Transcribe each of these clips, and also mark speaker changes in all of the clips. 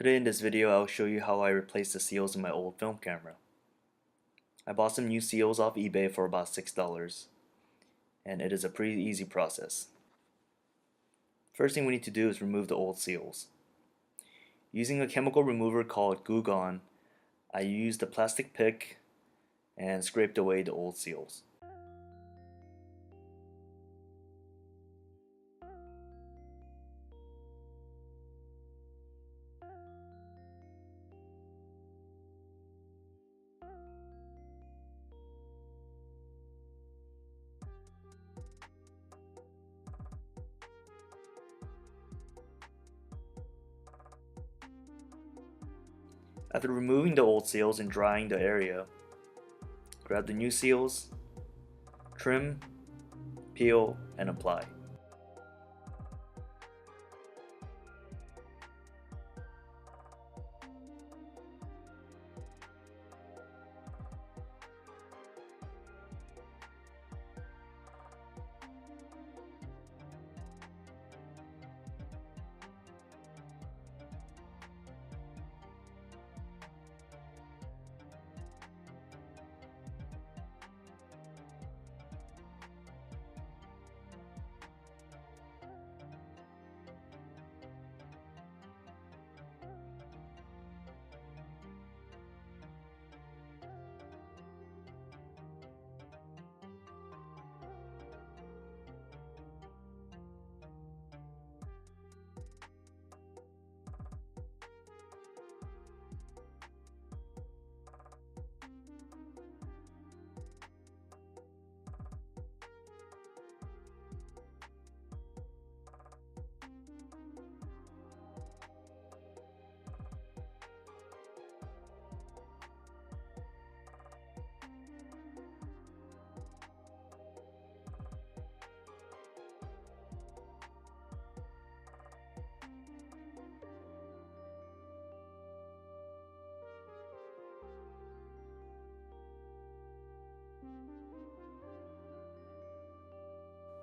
Speaker 1: Today in this video I'll show you how I replaced the seals in my old film camera. I bought some new seals off eBay for about $6 and it is a pretty easy process. First thing we need to do is remove the old seals. Using a chemical remover called Goo Gone, I used a plastic pick and scraped away the old seals. After removing the old seals and drying the area, grab the new seals, trim, peel, and apply.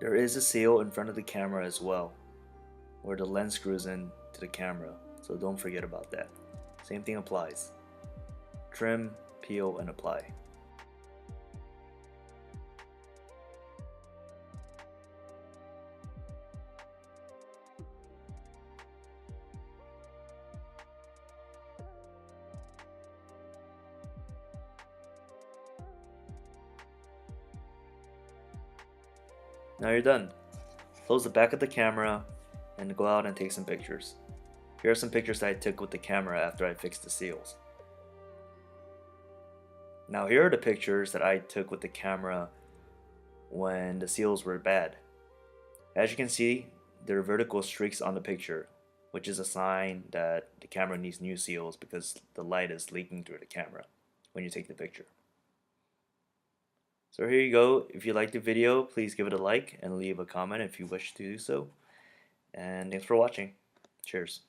Speaker 1: There is a seal in front of the camera as well, where the lens screws in to the camera, so don't forget about that. Same thing applies. Trim, peel, and apply. Now you're done. Close the back of the camera and go out and take some pictures. Here are some pictures that I took with the camera after I fixed the seals. Now here are the pictures that I took with the camera when the seals were bad. As you can see, there are vertical streaks on the picture, which is a sign that the camera needs new seals because the light is leaking through the camera when you take the picture. So here you go. If you liked the video, please give it a like and leave a comment if you wish to do so. And thanks for watching. Cheers.